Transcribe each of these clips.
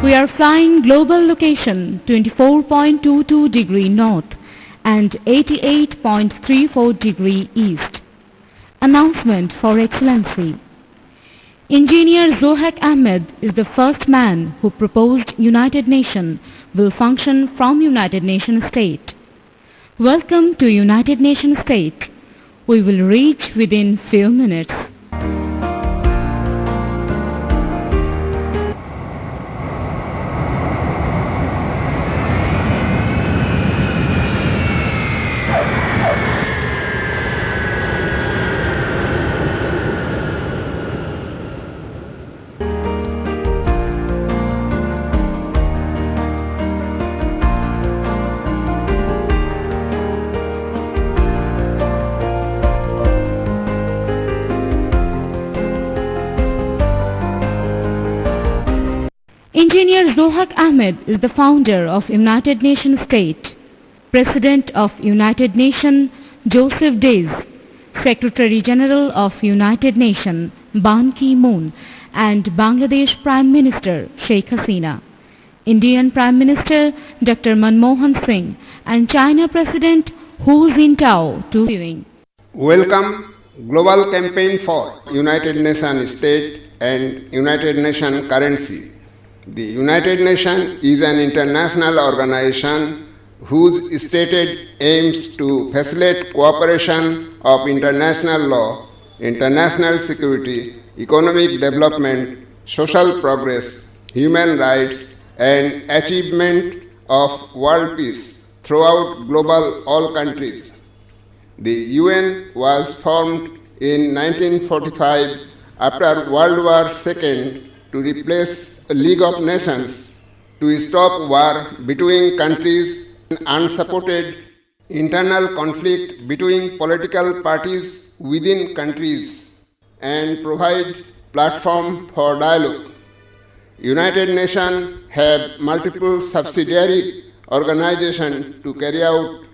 We are flying global location 24.22 degree north and 88.34 degree east. Announcement for Excellency. Engineer Zohak Ahmed is the first man who proposed United Nations will function from United Nations state. Welcome to United Nations state. We will reach within few minutes. Engineer Zohak Ahmed is the founder of United Nations state, President of United Nations Joseph Days, Secretary General of United Nations Ban Ki-moon, and Bangladesh Prime Minister Sheikh Hasina, Indian Prime Minister Dr. Manmohan Singh, and China President Hu Jintao to viewing. Welcome Global Campaign for United Nations State and United Nations Currency. The United Nations is an international organization whose stated aims to facilitate cooperation of international law, international security, economic development, social progress, human rights, and achievement of world peace throughout global all countries. The UN was formed in 1945 after World War II to replace a League of Nations to stop war between countries and unsupported internal conflict between political parties within countries and provide platform for dialogue. United Nations have multiple subsidiary organizations to carry out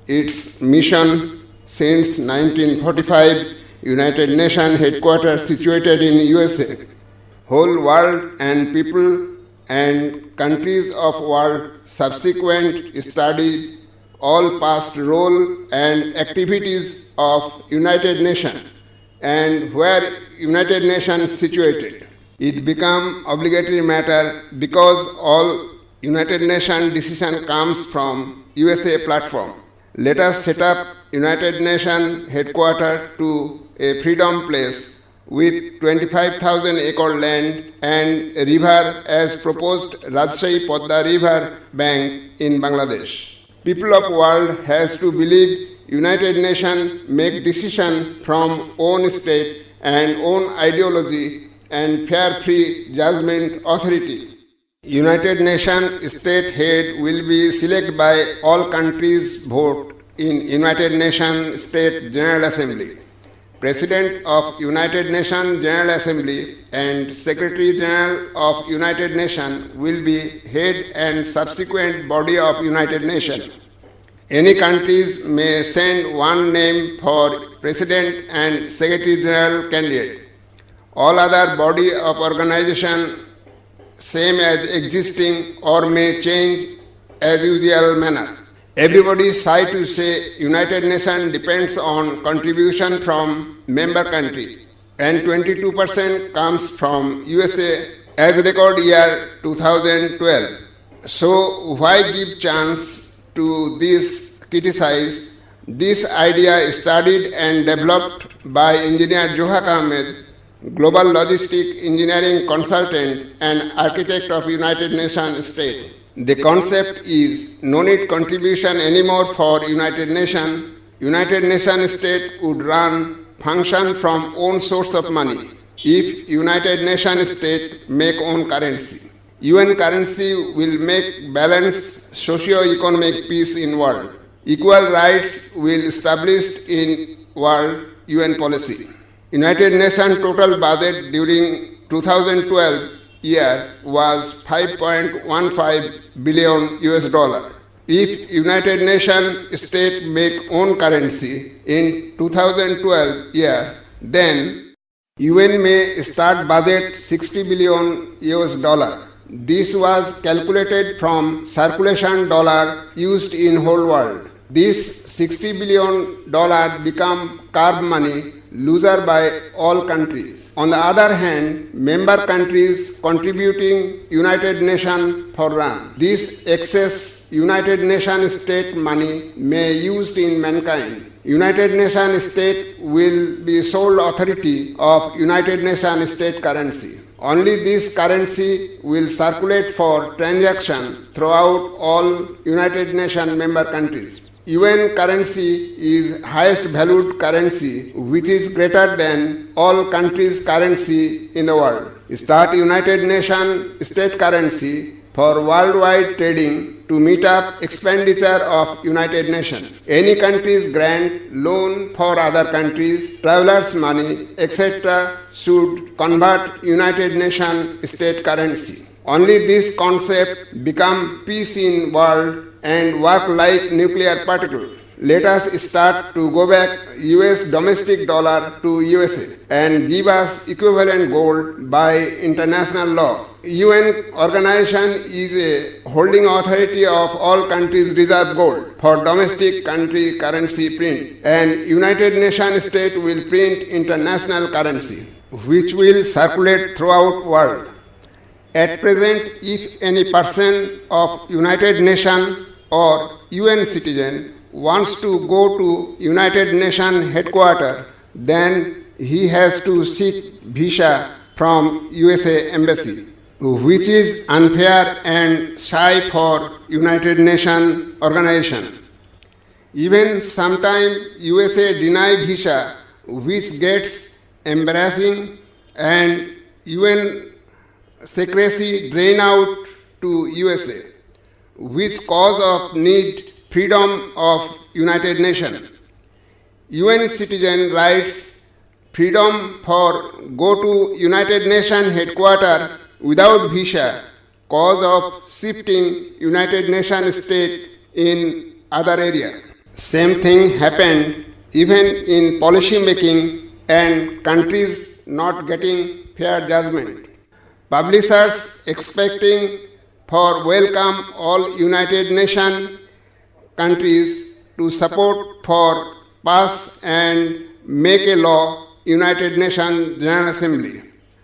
its mission since 1945. United Nations headquarters situated in USA. Whole world and people and countries of world subsequent study all past role and activities of United Nations and where United Nations situated. It become obligatory matter because all United Nations decision comes from USA platform. Let us set up United Nations headquarters to a freedom place with 25,000 acre land and a river as proposed Rajshahi Podda River Bank in Bangladesh. People of world has to believe United Nations make decision from own state and own ideology and fair free judgment authority. United Nations state head will be selected by all countries vote in United Nations State General Assembly. President of United Nations General Assembly and Secretary General of United Nations will be head and subsequent body of United Nations. Any countries may send one name for President and Secretary General candidate. All other body of organization same as existing or may change as usual manner. Everybody shy to say United Nations depends on contribution from member country and 22% comes from USA as record year 2012. So why give chance to this criticize? This idea studied and developed by engineer Zohak Ahmed, global logistic engineering consultant and architect of United Nations state. The concept is no need contribution anymore for United Nations. United Nations state would run function from own source of money if United Nations state make own currency. UN currency will make balanced socio-economic peace in world. Equal rights will established in world UN policy. United Nations total budget during 2012 year was 5.15 billion US dollar. If United Nations state make own currency in 2012 year, then UN may start budget 60 billion US dollar. This was calculated from circulation dollar used in whole world. This $60 billion become curb money loser by all countries. On the other hand, member countries contributing United Nations for run. This excess United Nations state money may used in mankind. United Nations state will be sole authority of United Nations state currency. Only this currency will circulate for transaction throughout all United Nations member countries. UN currency is highest valued currency which is greater than all countries' currency in the world. Start United Nations state currency for worldwide trading to meet up expenditure of United Nations. Any countries grant loan for other countries, travelers' money, etc. should convert United Nations state currency. Only this concept become peace in world and work like nuclear particle. Let us start to go back US domestic dollar to USA and give us equivalent gold by international law. UN organization is a holding authority of all countries' reserve gold for domestic country currency print, and United Nations state will print international currency which will circulate throughout world. At present, if any person of United Nations or UN citizen wants to go to United Nations headquarters, then he has to seek visa from USA Embassy, which is unfair and shy for United Nations organization. Even sometimes USA deny visa, which gets embarrassing, and UN secrecy drain out to USA, which cause of need freedom of United Nations. UN citizen rights freedom for go to United Nations headquarters without visa, cause of shifting United Nations state in other area. Same thing happened even in policy making and countries not getting fair judgment. Publishers expecting for welcome all United Nations countries to support for pass and make a law United Nations General Assembly.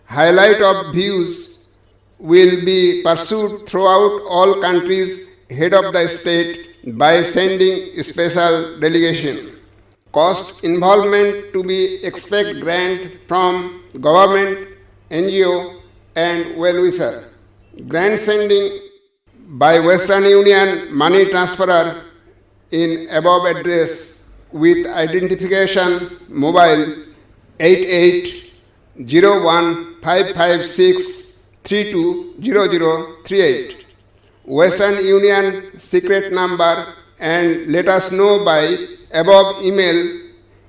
Highlight of views will be pursued throughout all countries head of the state by sending special delegation. Cost involvement to be expect grant from government, NGO and well-wisher. Grant sending by Western Union money transferer in above address with identification mobile 88015563200038. Western Union secret number, and let us know by above email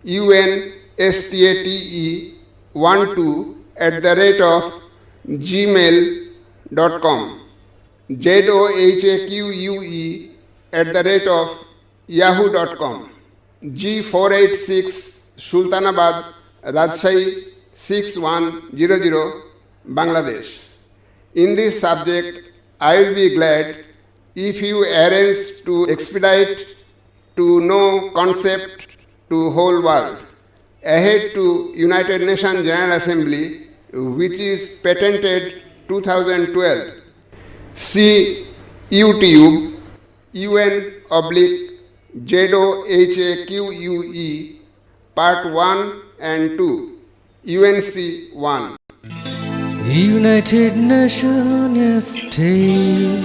unstate12@gmail.com, zohaque@yahoo.com, G486 Sultanabad, Rajshahi 6100, Bangladesh. In this subject, I will be glad if you arrange to expedite to know concept to whole world ahead to United Nations General Assembly, which is patented 2012. See YouTube UN/ZOHAQUE Part 1 and 2, UNC 1. United Nations state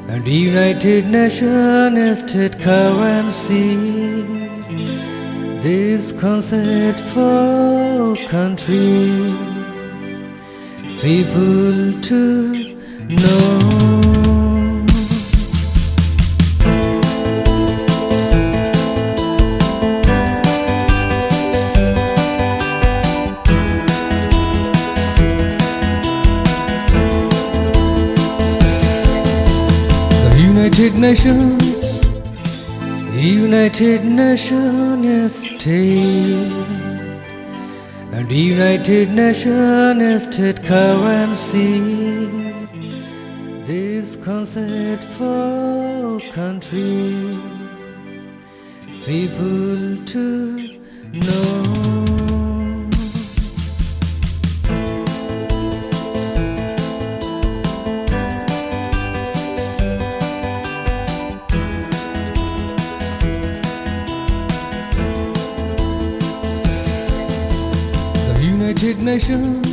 and United Nations state currency. This concept for countries, people to know. United Nations state and United Nations state currency. This concept for all countries, people to know. The United Nations